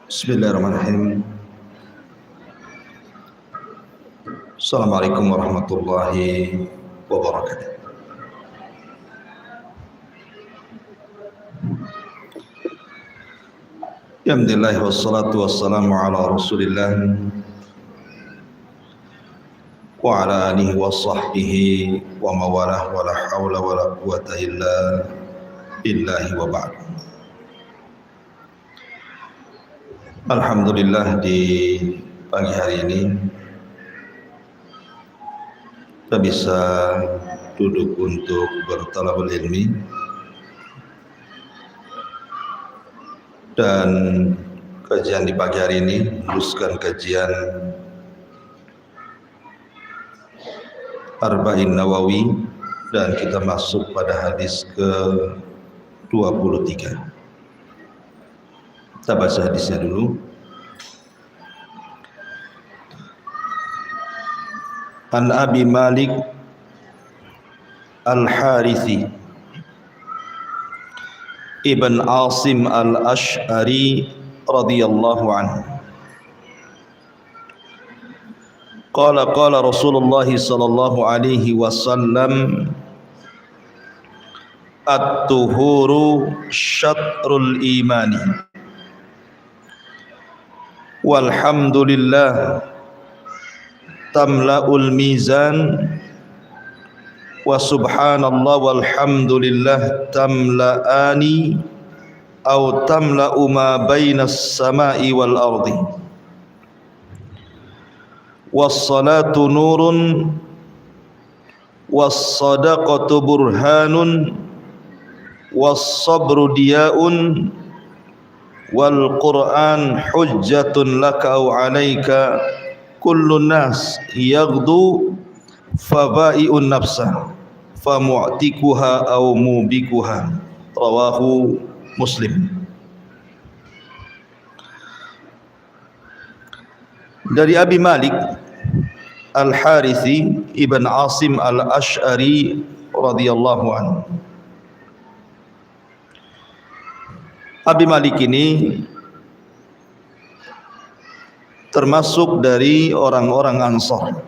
Bismillahirrahmanirrahim. Assalamualaikum warahmatullahi wabarakatuh. Alhamdulillah wassalatu wassalamu ala Rasulillah wa ala alihi wa sahbihi wa mawalah wa la hawla wa la quwwata illa billahi wa ba'd. Alhamdulillah, di pagi hari ini kita bisa duduk untuk bertalabul ilmi dan kajian di pagi hari ini meneruskan kajian Arba'in Nawawi dan kita masuk pada hadis ke-23. Kita baca hadisnya dulu. An Abi Malik Al-Harithi Ibn Asim Al-Ash'ari radhiyallahu anhu qala Rasulullah sallallahu alaihi wasallam at-tuhuru syatrul imani walhamdulillah tamla'ul mizan wa subhanallah walhamdulillah tamla'ani aw tamla'u ma bainas sama'i wal ardi was-salatu nurun was-sadaqatu burhanun was-sabru diya'un wal Qur'an hujjatun laka aw 'alaika kullu nas yaghdu fabai'un nafsa famu'tikuha aw mubikuha rawahu Muslim. Dari Abi Malik Al-Harithi Ibn Asim Al-Ash'ari radhiyallahu anhu. Abi Malik ini termasuk dari orang-orang Ansar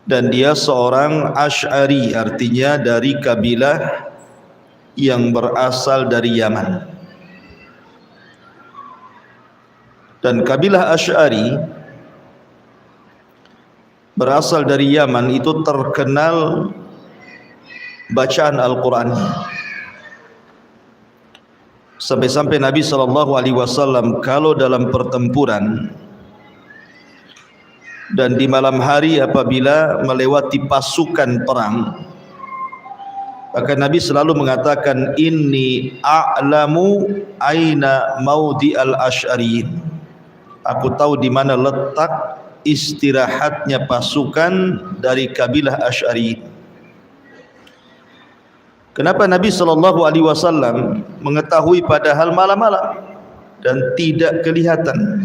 dan dia seorang Ash'ari, artinya dari kabilah yang berasal dari Yaman. Dan kabilah Ash'ari berasal dari Yaman itu terkenal bacaan Al-Quran. Sampai-sampai Nabi SAW kalau dalam pertempuran dan di malam hari apabila melewati pasukan perang, maka Nabi selalu mengatakan inni a'lamu aina maudi al-ash'ariyin. Aku tahu di mana letak istirahatnya pasukan dari kabilah Ash'ari. Kenapa Nabi SAW mengetahui padahal malam-malam dan tidak kelihatan?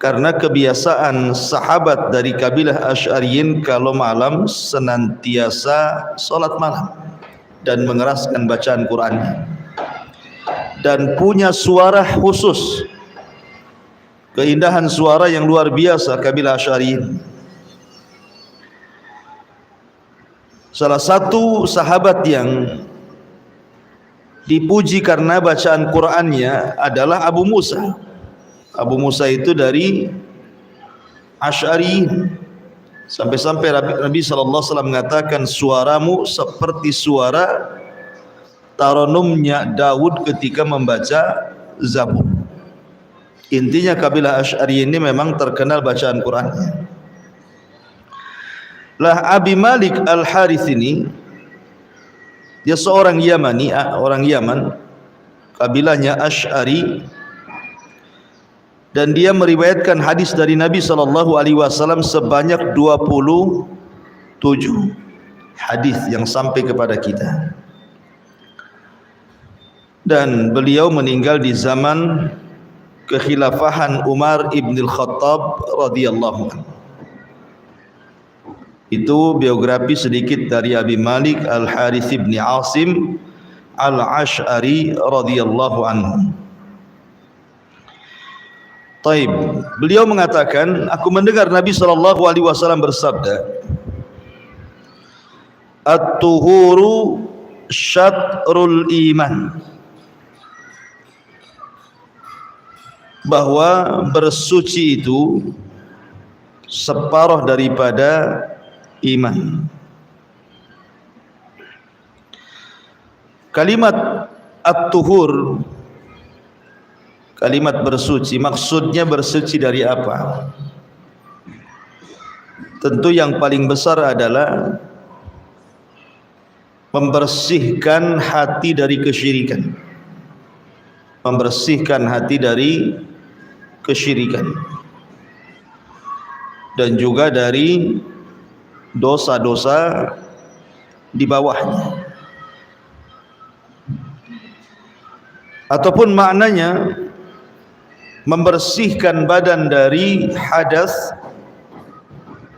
Karena kebiasaan sahabat dari kabilah Asy'ariyin kalau malam senantiasa salat malam dan mengeraskan bacaan Qur'annya, dan punya suara khusus, keindahan suara yang luar biasa kabilah Asy'ariyin. Salah satu sahabat yang dipuji karena bacaan Qur'annya adalah Abu Musa. Abu Musa itu dari Asy'ari. Sampai-sampai Nabi SAW mengatakan suaramu seperti suara taranumnya Daud ketika membaca Zabur. Intinya kabilah Asy'ari ini memang terkenal bacaan Qur'annya. Lah Abi Malik Al-Harith ini dia seorang Yamani, orang Yaman, kabilahnya Asy'ari, dan dia meriwayatkan hadis dari Nabi SAW sebanyak 27 hadis yang sampai kepada kita. Dan beliau meninggal di zaman kekhilafahan Umar ibn al-Khattab radhiyallahu anhu. Itu biografi sedikit dari Abi Malik Al-Harith bin Asim Al-Asy'ari radhiyallahu anhu. Taib. Beliau mengatakan, aku mendengar Nabi sallallahu alaihi wasallam bersabda, At-tuhuru syatrul iman, bahwa bersuci itu separuh daripada iman. Kalimat at-tuhur, kalimat bersuci, maksudnya bersuci dari apa? Tentu yang paling besar adalah membersihkan hati dari kesyirikan. Membersihkan hati dari kesyirikan. Dan juga dari dosa-dosa di bawahnya. Ataupun maknanya membersihkan badan dari hadas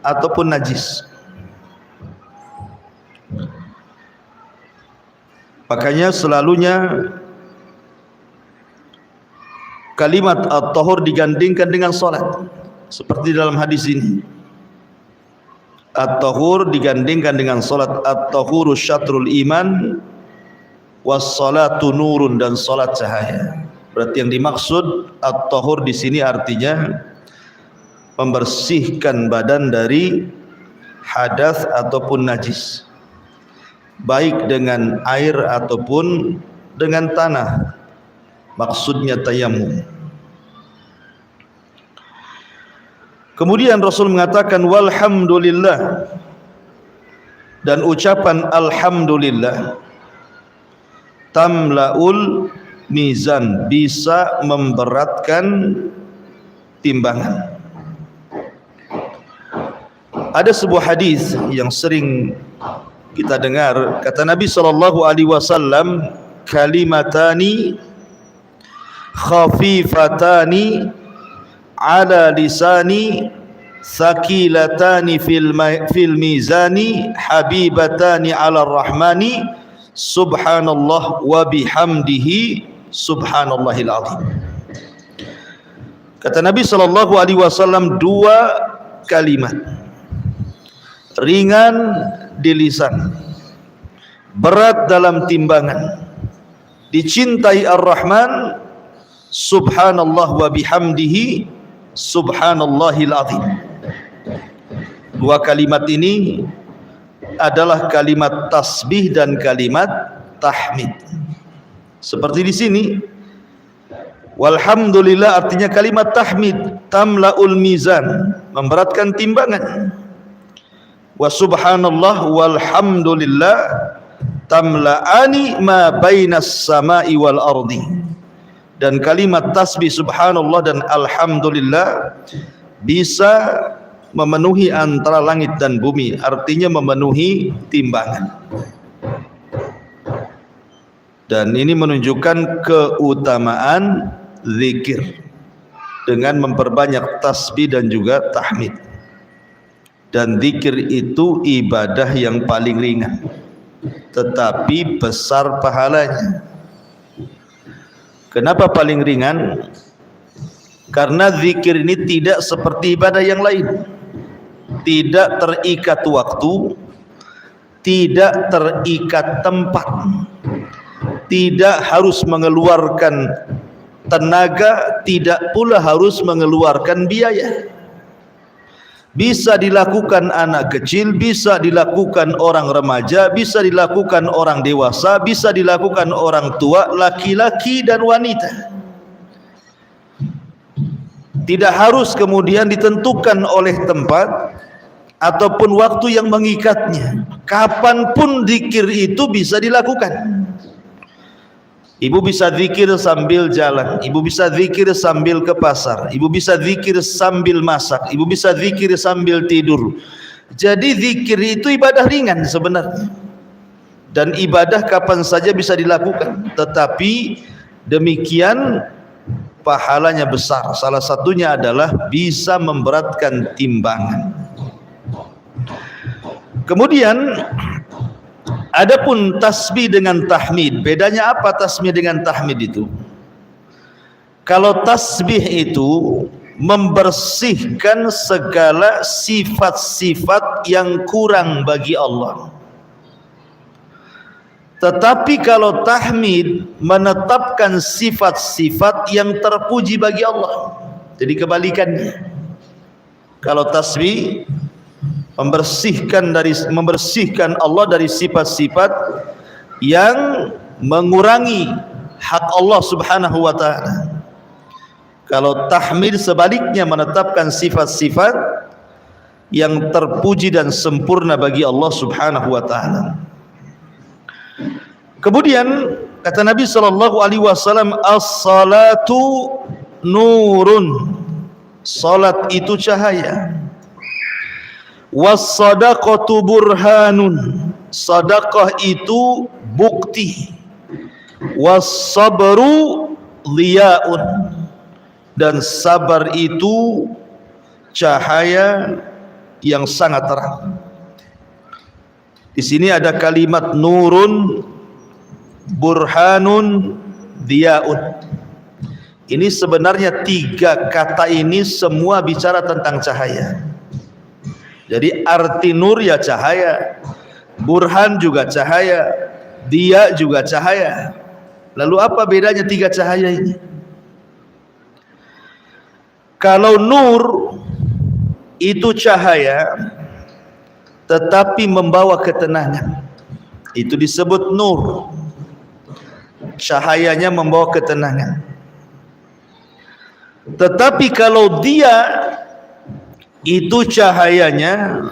ataupun najis. Makanya selalunya kalimat at-tahur digandingkan dengan salat, seperti dalam hadis ini. At-tahur digandingkan dengan salat. At-tahuru syatrul iman was-salatu nurun, dan salat cahaya. Berarti yang dimaksud at-tahur di sini artinya membersihkan badan dari hadas ataupun najis, baik dengan air ataupun dengan tanah. Maksudnya tayamum. Kemudian Rasul mengatakan walhamdulillah, dan ucapan alhamdulillah tamlaul mizan, bisa memberatkan timbangan. Ada sebuah hadis yang sering kita dengar, kata Nabi sallallahu alaihi wasallam, kalimatani khafifatani ala lisani thaqilatani fil mizani habibatani ala rahmani subhanallah wa bihamdihi subhanallahil azim. Kata Nabi sallallahu alaihi wasallam, dua kalimat ringan di lisan, berat dalam timbangan, dicintai Ar-Rahman, subhanallah wa bihamdihi subhanallahil azim. Dua kalimat ini adalah kalimat tasbih dan kalimat tahmid. Seperti di sini, walhamdulillah artinya kalimat tahmid, tamlaul mizan, memberatkan timbangan. Wa subhanallah walhamdulillah tamla'ani ma bainas sama'i wal ardi. Dan kalimat tasbih subhanallah dan alhamdulillah bisa memenuhi antara langit dan bumi, artinya memenuhi timbangan. Dan ini menunjukkan keutamaan zikir dengan memperbanyak tasbih dan juga tahmid. Dan zikir itu ibadah yang paling ringan, tetapi besar pahalanya. Kenapa paling ringan? Karena zikir ini tidak seperti ibadah yang lain, tidak terikat waktu, tidak terikat tempat, tidak harus mengeluarkan tenaga, tidak pula harus mengeluarkan biaya. Bisa dilakukan anak kecil, bisa dilakukan orang remaja, bisa dilakukan orang dewasa, bisa dilakukan orang tua, laki-laki dan wanita. Tidak harus kemudian ditentukan oleh tempat ataupun waktu yang mengikatnya. Kapanpun zikir itu bisa dilakukan. Ibu bisa zikir sambil jalan, ibu bisa zikir sambil ke pasar, ibu bisa zikir sambil masak, ibu bisa zikir sambil tidur. Jadi zikir itu ibadah ringan sebenarnya, dan ibadah kapan saja bisa dilakukan, tetapi demikian pahalanya besar. Salah satunya adalah bisa memberatkan timbangan. Kemudian Adapun tasbih dengan tahmid, bedanya apa tasbih dengan tahmid itu? Kalau tasbih itu membersihkan segala sifat-sifat yang kurang bagi Allah. Tetapi kalau tahmid menetapkan sifat-sifat yang terpuji bagi Allah. Jadi kebalikannya. Kalau tasbih membersihkan Allah dari sifat-sifat yang mengurangi hak Allah Subhanahu wa taala. Kalau tahmid sebaliknya menetapkan sifat-sifat yang terpuji dan sempurna bagi Allah Subhanahu wa taala. Kemudian kata Nabi sallallahu alaihi wasallam, as-salatu nurun. Salat itu cahaya. Was-sadaqatu burhanun. Sedekah itu bukti. Was-sabru dhiyaun. Dan sabar itu cahaya yang sangat terang. Di sini ada kalimat nurun, burhanun, dhiyaun. Ini sebenarnya tiga kata ini semua bicara tentang cahaya. Jadi arti nur ya cahaya, burhan juga cahaya, dia juga cahaya. Lalu apa bedanya tiga cahaya ini? Kalau nur itu cahaya tetapi membawa ketenangan, itu disebut nur. Cahayanya membawa ketenangan. Tetapi kalau dia itu cahayanya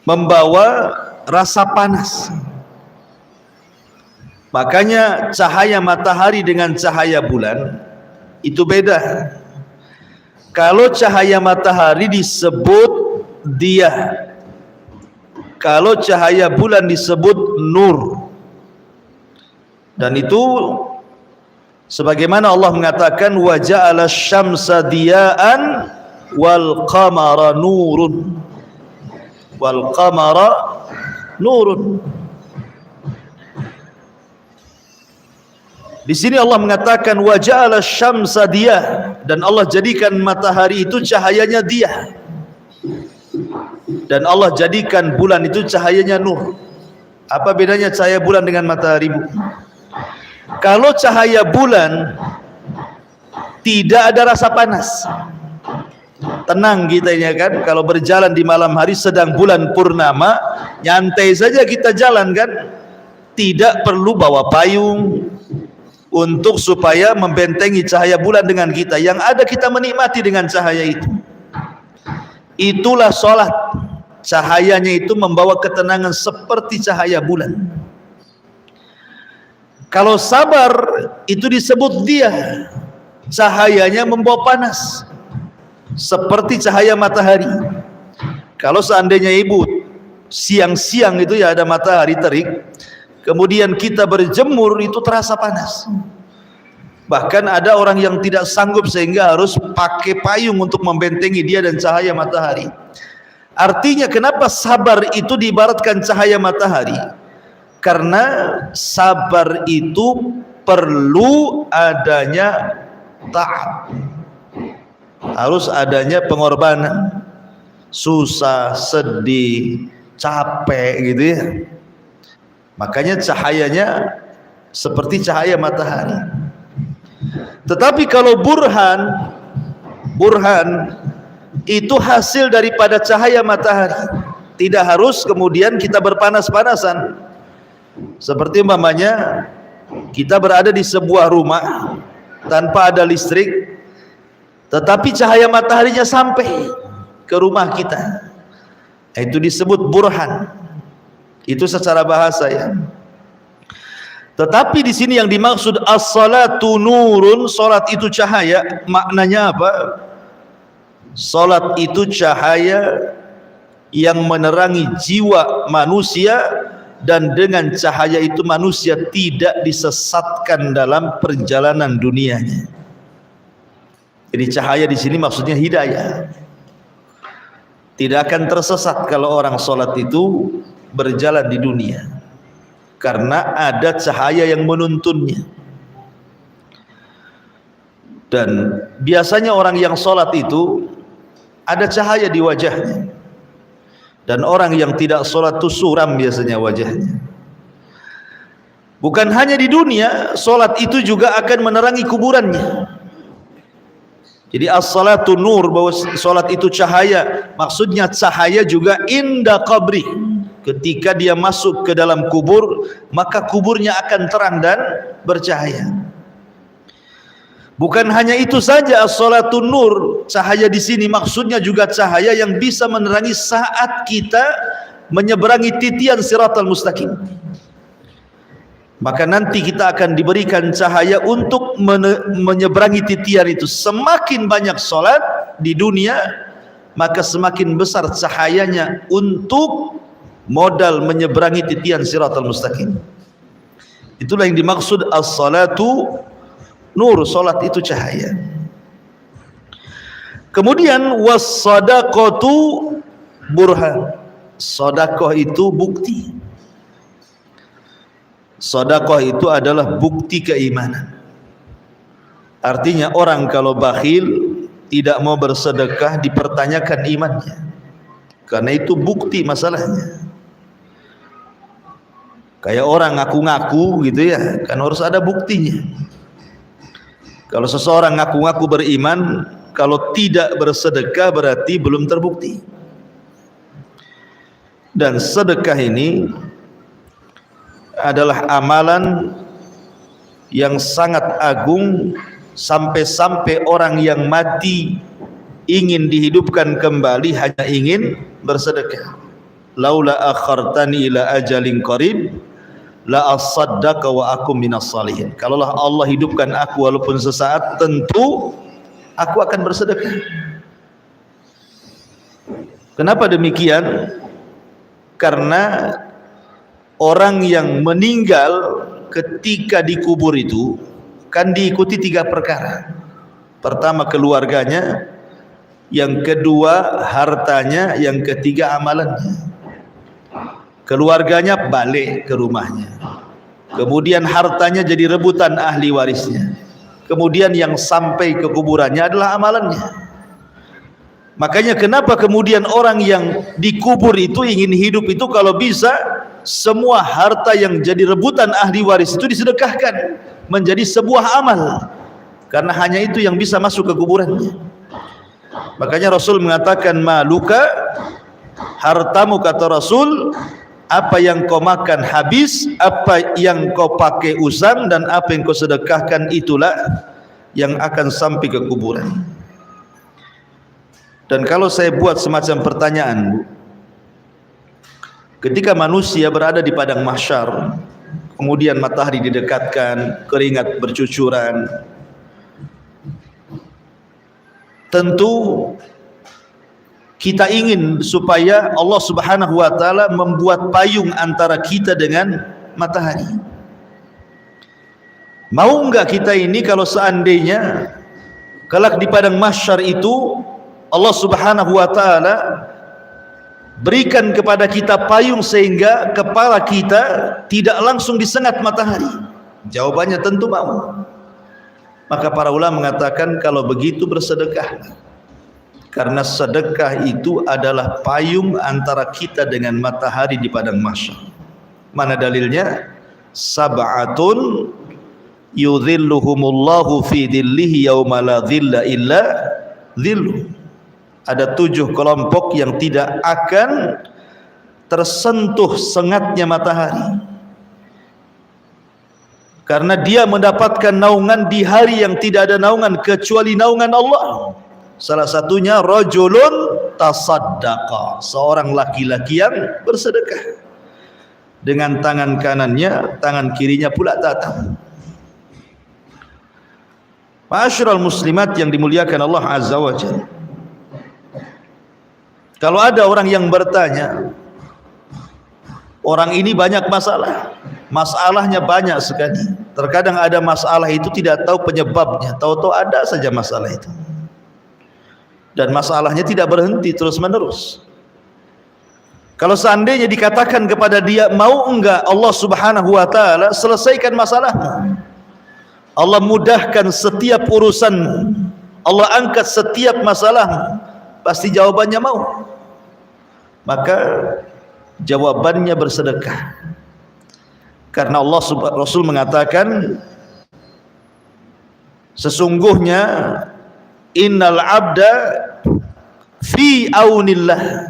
membawa rasa panas. Makanya cahaya matahari dengan cahaya bulan itu beda. Kalau cahaya matahari disebut dia, kalau cahaya bulan disebut nur. Dan itu sebagaimana Allah mengatakan wa ja'ala syamsa diya'an wal qamara nurun. Wal qamara nurun. Di sini Allah mengatakan wa ja'ala syamsa diya, dan Allah jadikan matahari itu cahayanya dia. Dan Allah jadikan bulan itu cahayanya nur. Apa bedanya cahaya bulan dengan matahari, Bu? Kalau cahaya bulan tidak ada rasa panas, tenang kita ini kan. Kalau berjalan di malam hari sedang bulan purnama, nyantai saja kita jalan kan, tidak perlu bawa payung untuk supaya membentengi cahaya bulan dengan kita. Yang ada kita menikmati dengan cahaya itu. Itulah sholat. Cahayanya itu membawa ketenangan seperti cahaya bulan. Kalau sabar itu disebut dia, cahayanya membawa panas seperti cahaya matahari. Kalau seandainya ibu siang-siang itu ya ada matahari terik, kemudian kita berjemur itu terasa panas. Bahkan ada orang yang tidak sanggup sehingga harus pakai payung untuk membentengi dia dan cahaya matahari. Artinya kenapa sabar itu diibaratkan cahaya matahari? Karena sabar itu perlu adanya taat, harus adanya pengorbanan, susah, sedih, capek gitu ya. Makanya cahayanya seperti cahaya matahari. Tetapi kalau burhan itu hasil daripada cahaya matahari. Tidak harus kemudian kita berpanas-panasan. Seperti umpamanya kita berada di sebuah rumah tanpa ada listrik, tetapi cahaya mataharinya sampai ke rumah kita. Itu disebut burhan. Itu secara bahasa ya. Tetapi di sini yang dimaksud as-salatu nurun, salat itu cahaya, maknanya apa? Salat itu cahaya yang menerangi jiwa manusia, dan dengan cahaya itu manusia tidak disesatkan dalam perjalanan dunianya. Jadi cahaya di sini maksudnya hidayah. Tidak akan tersesat kalau orang salat itu berjalan di dunia, karena ada cahaya yang menuntunnya. Dan biasanya orang yang sholat itu ada cahaya di wajahnya, dan orang yang tidak sholat itu suram biasanya wajahnya. Bukan hanya di dunia, sholat itu juga akan menerangi kuburannya. Jadi as-salatu nur, bahwa sholat itu cahaya, maksudnya cahaya juga inda qabri. Ketika dia masuk ke dalam kubur, maka kuburnya akan terang dan bercahaya. Bukan hanya itu saja, as-salatu nur, cahaya di sini maksudnya juga cahaya yang bisa menerangi saat kita menyeberangi titian siratal mustaqim. Maka nanti kita akan diberikan cahaya untuk menyeberangi titian itu. Semakin banyak sholat di dunia, maka semakin besar cahayanya untuk modal menyeberangi titian siratal mustaqim. Itulah yang dimaksud as-salatu nur, sholat itu cahaya. Kemudian was-sadaqatu burhan, sedekah itu bukti. Sedekah itu adalah bukti keimanan. Artinya orang kalau bakhil, tidak mau bersedekah, dipertanyakan imannya, karena itu bukti masalahnya. Kayak orang ngaku-ngaku gitu ya, kan harus ada buktinya. Kalau seseorang ngaku-ngaku beriman, kalau tidak bersedekah berarti belum terbukti. Dan sedekah ini adalah amalan yang sangat agung, sampai-sampai orang yang mati ingin dihidupkan kembali hanya ingin bersedekah. Laula akhartani ila ajalin qarib la asaddaqa wa akum minas salihin. Kalaulah Allah hidupkan aku walaupun sesaat, tentu aku akan bersedekah. Kenapa demikian? Karena orang yang meninggal ketika dikubur itu kan diikuti 3 perkara. Pertama keluarganya, yang kedua hartanya, yang ketiga amalannya. Keluarganya balik ke rumahnya, kemudian hartanya jadi rebutan ahli warisnya, kemudian yang sampai ke kuburannya adalah amalannya. Makanya kenapa kemudian orang yang dikubur itu ingin hidup itu kalau bisa semua harta yang jadi rebutan ahli waris itu disedekahkan menjadi sebuah amal, karena hanya itu yang bisa masuk ke kuburannya. Makanya Rasul mengatakan, maluka, hartamu, kata Rasul, apa yang kau makan habis, apa yang kau pakai usang, dan apa yang kau sedekahkan itulah yang akan sampai ke kuburan. Dan kalau saya buat semacam pertanyaan, ketika manusia berada di padang mahsyar, kemudian matahari didekatkan, keringat bercucuran, tentu kita ingin supaya Allah Subhanahu wa taala membuat payung antara kita dengan matahari. Mau enggak kita ini kalau seandainya kelak di padang mahsyar itu Allah Subhanahu wa taala berikan kepada kita payung sehingga kepala kita tidak langsung disengat matahari? Jawabannya tentu mau. Maka para ulama mengatakan kalau begitu bersedekah, karena sedekah itu adalah payung antara kita dengan matahari di padang mahsyar. Mana dalilnya? Sab'atun yudhilluhumullahu fi dhillihi yauma la dhilla illa dhilluh. Ada 7 kelompok yang tidak akan tersentuh sengatnya matahari, karena dia mendapatkan naungan di hari yang tidak ada naungan kecuali naungan Allah. Salah satunya rajulun tasaddaqa, seorang laki-laki yang bersedekah, dengan tangan kanannya, tangan kirinya pula tatang. Ma'asyiral muslimat yang dimuliakan Allah Azza wa Jalla, kalau ada orang yang bertanya, orang ini banyak masalah, masalahnya banyak sekali, terkadang ada masalah itu tidak tahu penyebabnya, tahu-tahu ada saja masalah itu, dan masalahnya tidak berhenti terus menerus. Kalau seandainya dikatakan kepada dia, mau enggak Allah Subhanahu wa taala selesaikan masalahmu, Allah mudahkan setiap urusanmu, Allah angkat setiap masalahmu, pasti jawabannya mau. Maka jawabannya bersedekah. Karena Rasul mengatakan, sesungguhnya innal abda fi aunillah,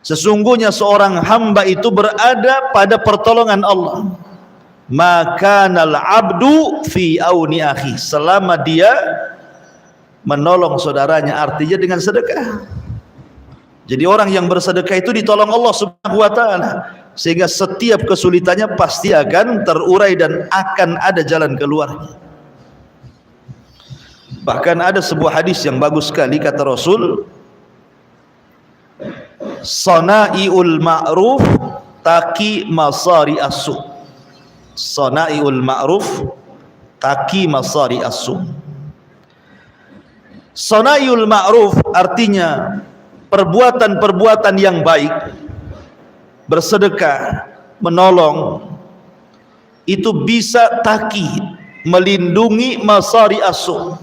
sesungguhnya seorang hamba itu berada pada pertolongan Allah. Maka nal abdu fi auni akhi, selama dia menolong saudaranya, artinya dengan sedekah. Jadi orang yang bersedekah itu ditolong Allah Subhanahu wa taala, sehingga setiap kesulitannya pasti akan terurai dan akan ada jalan keluar. Bahkan ada sebuah hadis yang bagus sekali, kata Rasul, Sana'iul ma'ruf taki masari as-su. Sana'iul ma'ruf taki masari as-su. Sana'iul ma'ruf artinya perbuatan-perbuatan yang baik, bersedekah, menolong, itu bisa taki, melindungi masari as-su.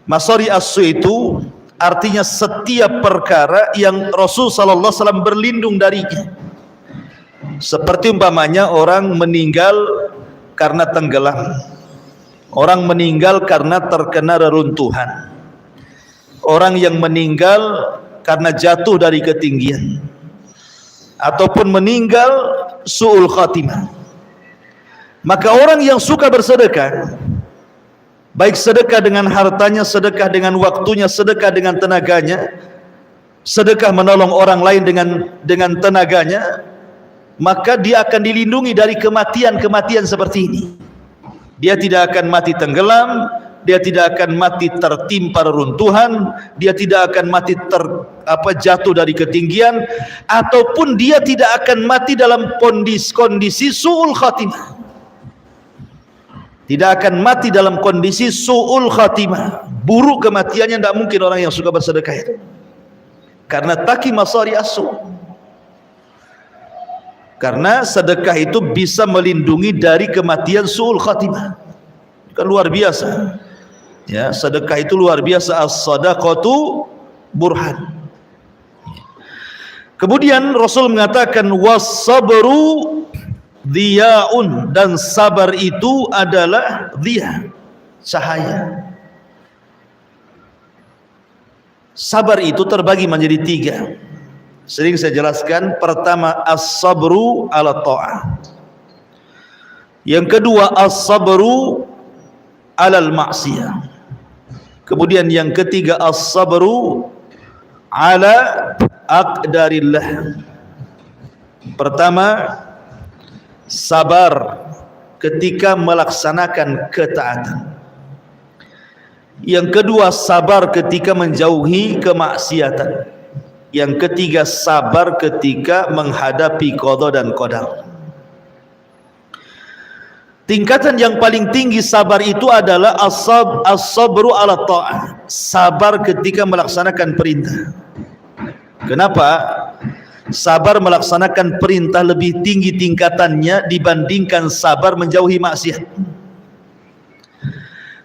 Masari as-su itu artinya setiap perkara yang Rasul sallallahu alaihi wasallam berlindung darinya. Seperti umpamanya orang meninggal karena tenggelam, orang meninggal karena terkena reruntuhan, orang yang meninggal karena jatuh dari ketinggian, ataupun meninggal su'ul khatimah. Maka orang yang suka bersedekah, baik sedekah dengan hartanya, sedekah dengan waktunya, sedekah dengan tenaganya, sedekah menolong orang lain dengan tenaganya, maka dia akan dilindungi dari kematian-kematian seperti ini. Dia tidak akan mati tenggelam, dia tidak akan mati tertimpa reruntuhan, dia tidak akan mati jatuh dari ketinggian, ataupun dia tidak akan mati dalam kondisi su'ul khatimah. Tidak akan mati dalam kondisi su'ul khatimah, buruk kematiannya. tidak mungkin orang yang suka bersedekah itu, karena taki masari as-su. Karena sedekah itu bisa melindungi dari kematian su'ul khatimah. Kan luar biasa ya, sedekah itu luar biasa. As-sadaqatu burhan. Kemudian Rasul mengatakan was-sabru diyaun, dan sabar itu adalah diya, cahaya. Sabar itu terbagi menjadi tiga. Sering saya jelaskan. Pertama, as-sabru ala ta'ah. Yang kedua, as-sabru alal ma'siyah. Kemudian yang ketiga, as-sabru ala aqdarillah. Pertama, sabar ketika melaksanakan ketaatan. Yang kedua, sabar ketika menjauhi kemaksiatan. Yang ketiga, sabar ketika menghadapi qada dan qadar. Tingkatan yang paling tinggi sabar itu adalah as-sabru ala ta'ah, sabar ketika melaksanakan perintah. Kenapa? Sabar melaksanakan perintah lebih tinggi tingkatannya dibandingkan sabar menjauhi maksiat.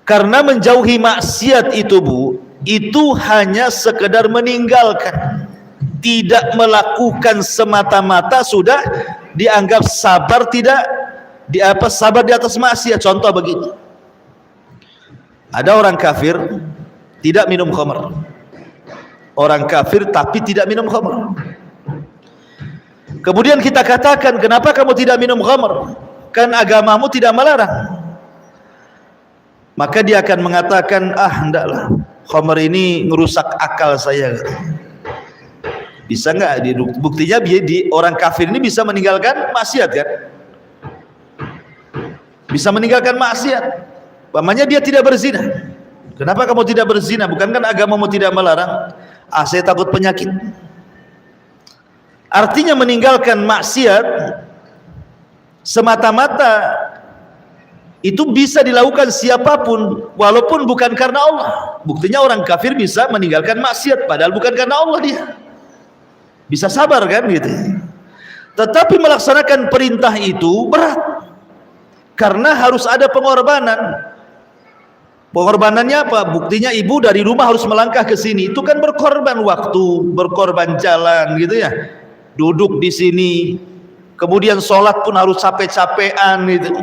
Karena menjauhi maksiat itu, Bu, itu hanya sekedar meninggalkan, tidak melakukan semata-mata sudah dianggap sabar, tidak sabar di atas maksiat. Contoh begini, ada orang kafir tidak minum khamr, orang kafir tapi tidak minum khamr. Kemudian kita katakan, kenapa kamu tidak minum khamr? Kan agamamu tidak melarang. Maka dia akan mengatakan, hendaklah, khamr ini ngerusak akal saya. Bisa enggak? Buktinya orang kafir ini bisa meninggalkan maksiat kan? Bisa meninggalkan maksiat. Umpamanya dia tidak berzina. Kenapa kamu tidak berzina? Bukankah agamamu tidak melarang? Saya takut penyakit. Artinya meninggalkan maksiat semata-mata itu bisa dilakukan siapapun, walaupun bukan karena Allah. Buktinya orang kafir bisa meninggalkan maksiat padahal bukan karena Allah dia. bisa sabar kan gitu. Tetapi melaksanakan perintah itu berat, karena harus ada pengorbanan. Pengorbanannya apa? Buktinya ibu dari rumah harus melangkah ke sini, itu kan berkorban waktu, berkorban jalan gitu ya. Duduk di sini, kemudian sholat pun harus capek-capean gitu.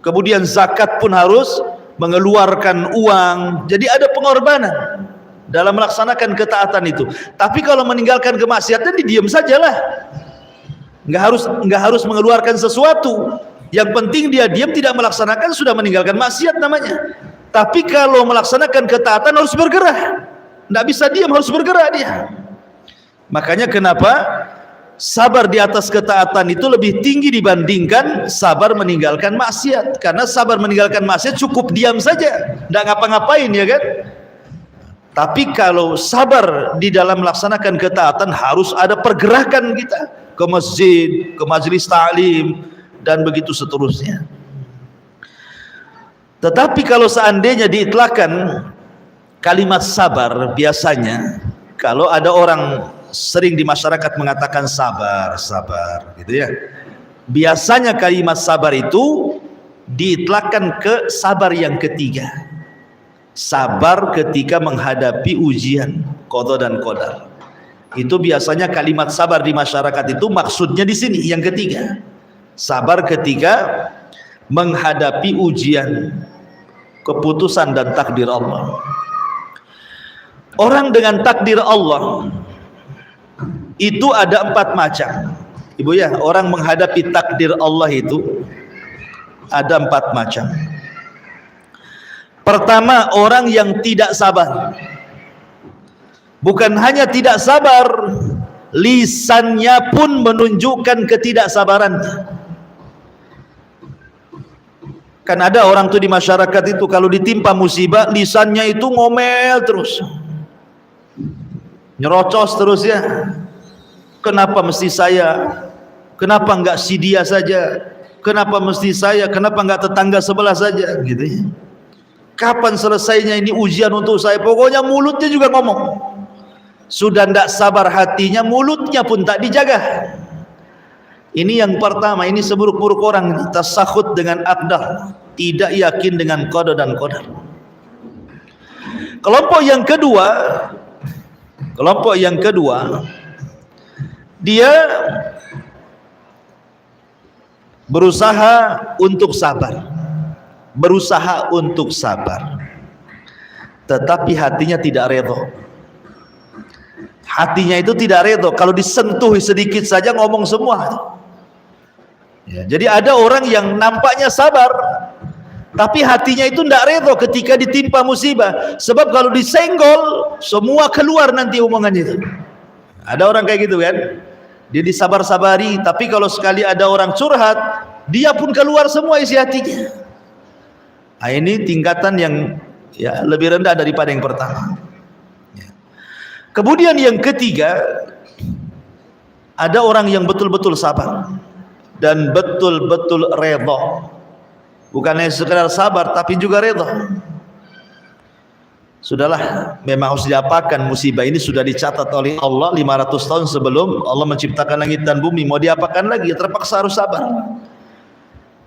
Kemudian zakat pun harus mengeluarkan uang. Jadi ada pengorbanan dalam melaksanakan ketaatan itu. Tapi kalau meninggalkan kemaksiatan, diam sajalah. Nggak harus mengeluarkan sesuatu. Yang penting dia diam, tidak melaksanakan, sudah meninggalkan maksiat namanya. Tapi kalau melaksanakan ketaatan harus bergerak. Nggak bisa diam, harus bergerak dia. Makanya kenapa sabar di atas ketaatan itu lebih tinggi dibandingkan sabar meninggalkan maksiat. Karena sabar meninggalkan maksiat cukup diam saja, nggak ngapa-ngapain ya kan. Tapi kalau sabar di dalam melaksanakan ketaatan harus ada pergerakan kita ke masjid, ke majelis ta'lim, dan begitu seterusnya. Tetapi kalau seandainya diitlakkan kalimat sabar, biasanya kalau ada orang sering di masyarakat mengatakan sabar, sabar gitu ya, biasanya kalimat sabar itu diitlakkan ke sabar yang ketiga. Sabar ketika menghadapi ujian qada dan qadar. Itu biasanya kalimat sabar di masyarakat itu maksudnya di sini yang ketiga. Sabar ketika menghadapi ujian, keputusan dan takdir Allah. Orang dengan takdir Allah itu ada 4 macam. Ibu ya, orang menghadapi takdir Allah itu ada 4 macam. Pertama, orang yang tidak sabar. Bukan hanya tidak sabar, lisannya pun menunjukkan ketidaksabarannya. Kan ada orang tuh di masyarakat itu kalau ditimpa musibah, lisannya itu ngomel terus, nyerocos terus ya. Kenapa mesti saya? Kenapa enggak si dia saja? Kenapa mesti saya? Kenapa enggak tetangga sebelah saja? Gitu ya. Kapan selesainya ini ujian untuk saya? Pokoknya mulutnya juga ngomong. Sudah tidak sabar hatinya, mulutnya pun tak dijaga. Ini yang pertama, ini seburuk-buruk orang, tasakhut dengan aqdar, tidak yakin dengan qada dan qadar. Kelompok yang kedua, dia berusaha untuk sabar, tetapi hatinya tidak redha. Hatinya itu tidak redha, kalau disentuh sedikit saja ngomong semua. Ya, jadi ada orang yang nampaknya sabar, tapi hatinya itu tidak redha ketika ditimpa musibah. Sebab kalau disenggol, semua keluar nanti omongannya itu. Ada orang kayak gitu kan, dia disabar-sabari, tapi kalau sekali ada orang curhat, dia pun keluar semua isi hatinya. Nah, ini tingkatan yang ya lebih rendah daripada yang pertama. Ya. Kemudian yang ketiga, ada orang yang betul-betul sabar dan betul-betul redha. Bukan hanya sekedar sabar, tapi juga redha. Sudahlah, memang harus diapakan, musibah ini sudah dicatat oleh Allah 500 tahun sebelum Allah menciptakan langit dan bumi. Mau diapakan lagi? Ya terpaksa harus sabar.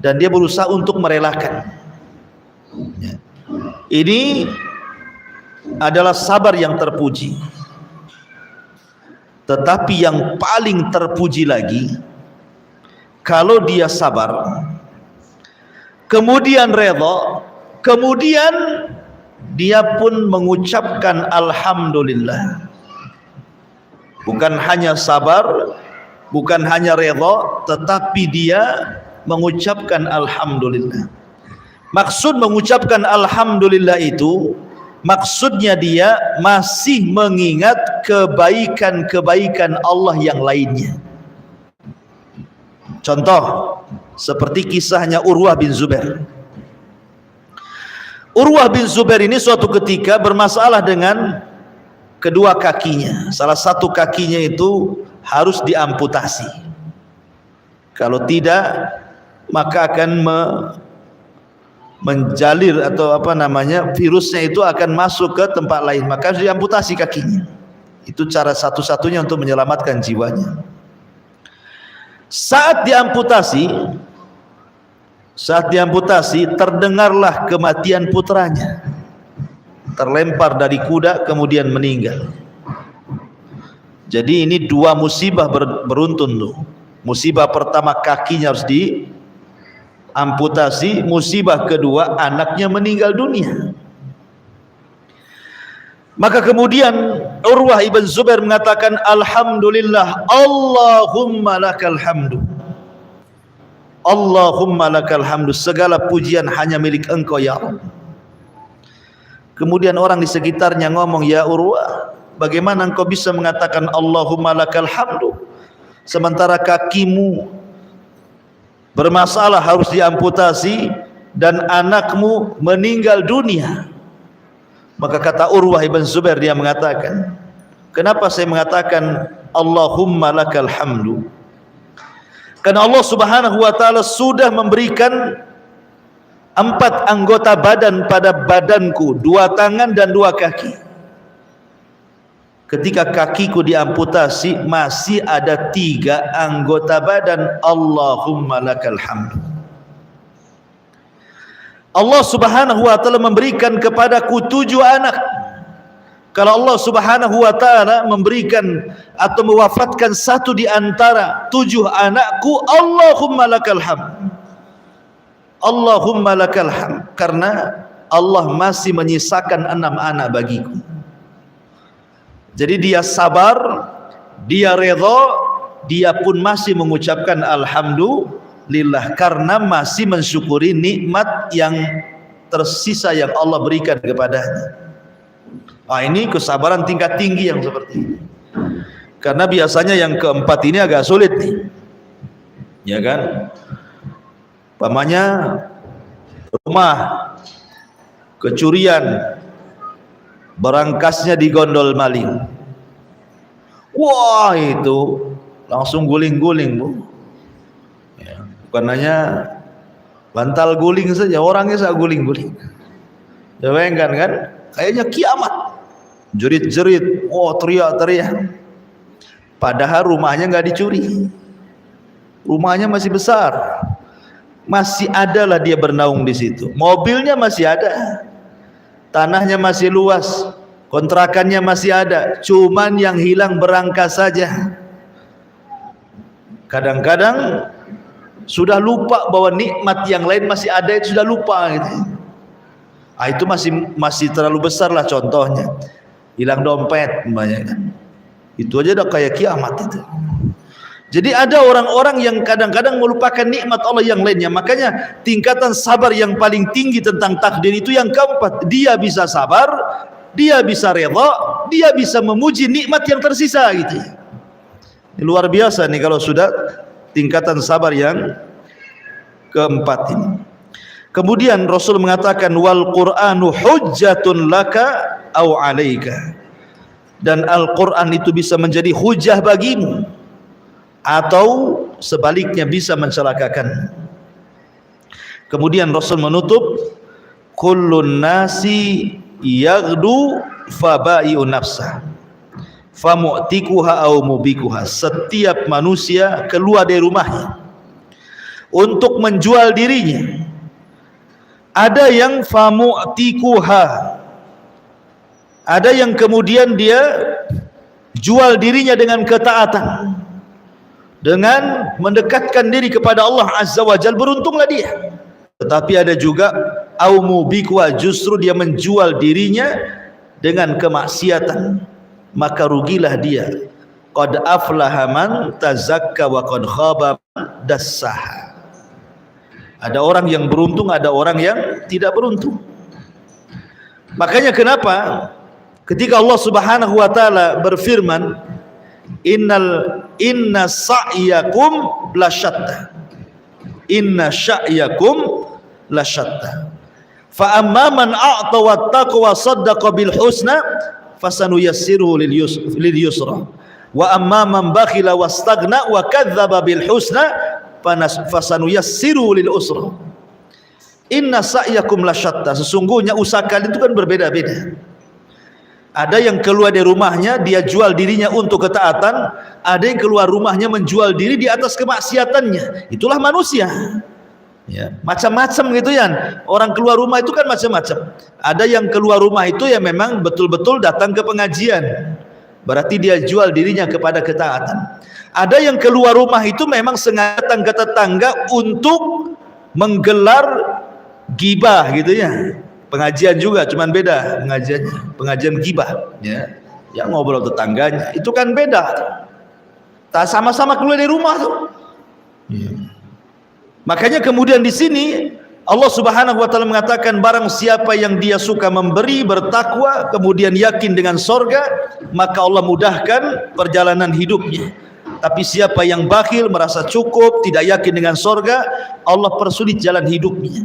Dan dia berusaha untuk merelakan. Ya. Ini adalah sabar yang terpuji. Tetapi yang paling terpuji lagi, kalau dia sabar, kemudian redha, kemudian dia pun mengucapkan alhamdulillah. Bukan hanya sabar, bukan hanya redha, tetapi dia mengucapkan alhamdulillah. Maksud mengucapkan alhamdulillah itu, maksudnya dia masih mengingat kebaikan-kebaikan Allah yang lainnya. Contoh seperti kisahnya Urwah bin Zubair. Urwah bin Zubair ini suatu ketika bermasalah dengan kedua kakinya. Salah satu kakinya itu harus diamputasi. Kalau tidak, maka akan menjalir atau virusnya itu akan masuk ke tempat lain, maka harus diamputasi kakinya. Itu cara satu-satunya untuk menyelamatkan jiwanya. Saat diamputasi terdengarlah kematian putranya, terlempar dari kuda kemudian meninggal. Jadi ini dua musibah beruntun tuh. Musibah pertama kakinya harus diamputasi, musibah kedua anaknya meninggal dunia. Maka kemudian Urwah ibn Zubair mengatakan, alhamdulillah, Allahumma lakal hamdu, Allahumma lakal hamdu, segala pujian hanya milik engkau ya Allah. Kemudian orang di sekitarnya ngomong, ya Urwah, bagaimana engkau bisa mengatakan Allahumma lakal hamdu sementara kakimu bermasalah harus diamputasi dan anakmu meninggal dunia? Maka kata Urwah ibn Zubair, dia mengatakan, kenapa saya mengatakan Allahumma lakal hamdu? Karena Allah subhanahu wa ta'ala sudah memberikan 4 anggota badan pada badanku, 2 tangan dan 2 kaki. Ketika kakiku diamputasi masih ada 3 anggota badan. Allahumma lakal hamdu. Allah subhanahu wa ta'ala memberikan kepadaku 7 anak. Kalau Allah subhanahu wa ta'ala memberikan atau mewafatkan 1 di antara 7 anakku, Allahumma lakal hamd, Allahumma lakal hamd, karena Allah masih menyisakan 6 anak bagiku. Jadi dia sabar, dia redha, dia pun masih mengucapkan alhamdulillah karena masih mensyukuri nikmat yang tersisa yang Allah berikan kepadanya. Ini kesabaran tingkat tinggi yang seperti ini. Karena biasanya yang keempat ini agak sulit nih, ya kan? Umpamanya rumah kecurian, berangkasnya digondol maling. Wah, itu langsung guling-guling, Bu. Ya, bukan hanya bantal guling saja, orangnya saya guling-guling. Ya, bayangkan kan? Kayaknya kiamat. Jerit-jerit, teriak-teriak. Padahal rumahnya nggak dicuri. Rumahnya masih besar. Masih ada lah dia bernaung di situ. Mobilnya masih ada. Tanahnya masih luas. Kontrakannya masih ada. Cuman yang hilang berangkas saja. Kadang-kadang sudah lupa bahwa nikmat yang lain masih ada, itu sudah lupa gitu. Itu masih terlalu besar lah contohnya. Hilang dompet banyak kan. Itu aja udah kayak kiamat itu. Jadi ada orang-orang yang kadang-kadang melupakan nikmat Allah yang lainnya. Makanya tingkatan sabar yang paling tinggi tentang takdir itu yang keempat. Dia bisa sabar, dia bisa redha, dia bisa memuji nikmat yang tersisa gitu. Ini luar biasa nih kalau sudah tingkatan sabar yang keempat ini. Kemudian Rasul mengatakan wal Qur'anu hujjatun laka au alaika. Dan Al-Qur'an itu bisa menjadi hujah bagimu atau sebaliknya bisa mencelakakan. Kemudian Rasul menutup kullun nasi yaghdu fabai'u nafsah famu'tikuha au mubikuha. Setiap manusia keluar dari rumahnya untuk menjual dirinya. Ada yang famu'tikuha, ada yang kemudian dia jual dirinya dengan ketaatan, dengan mendekatkan diri kepada Allah Azza wa Jalla, beruntunglah dia. Tetapi ada juga aumubikwa, justru dia menjual dirinya dengan kemaksiatan, maka rugilah dia. Qad aflaha man tazakka wa qad khaba man dassaha. Ada orang yang beruntung, ada orang yang tidak beruntung. Makanya kenapa ketika Allah Subhanahu wa taala berfirman inna sa'yakum lasyatta, inna sa'yakum lasyatta, fa amma man a'ta wattaqa wa saddaqa bil husna fasanuyassiruhu lil yusra wa amma man bakhila wastaghna wa kadzdzaba bil husna fasanuyassiruhu lil usra. Inna sa'yakum lasyatta, sesungguhnya usaha kalian itu kan berbeda-beda. Ada yang keluar dari rumahnya dia jual dirinya untuk ketaatan, ada yang keluar rumahnya menjual diri di atas kemaksiatannya. Itulah manusia. Ya, macam-macam gitu ya. Orang keluar rumah itu kan macam-macam. Ada yang keluar rumah itu ya memang betul-betul datang ke pengajian. Berarti dia jual dirinya kepada ketaatan. Ada yang keluar rumah itu memang sengaja datang ke tetangga untuk menggelar gibah gitu ya. Pengajian juga, cuman beda pengajian gibah ya. Yang ngobrol tetangganya, itu kan beda. Tak sama-sama keluar dari rumah tuh. Ya. Makanya kemudian di sini Allah Subhanahu wa taala mengatakan, barang siapa yang dia suka memberi, bertakwa, kemudian yakin dengan sorga, maka Allah mudahkan perjalanan hidupnya. Tapi siapa yang bakhil, merasa cukup, tidak yakin dengan sorga, Allah persulit jalan hidupnya.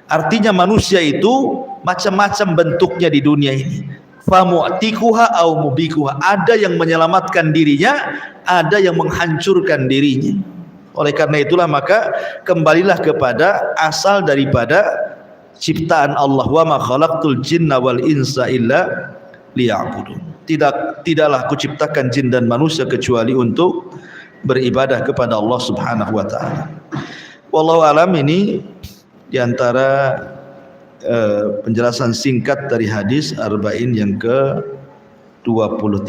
Artinya manusia itu macam-macam bentuknya di dunia ini. Famu'tikuha au mubikuha. Ada yang menyelamatkan dirinya, ada yang menghancurkan dirinya. Oleh karena itulah maka kembalilah kepada asal daripada ciptaan Allah, wa ma khalaqtul jinna wal insa illa liya'budun. Tidaklah kuciptakan jin dan manusia kecuali untuk beribadah kepada Allah Subhanahu wa taala. Wallahu alam. Ini di antara penjelasan singkat dari hadis Arba'in yang ke-23.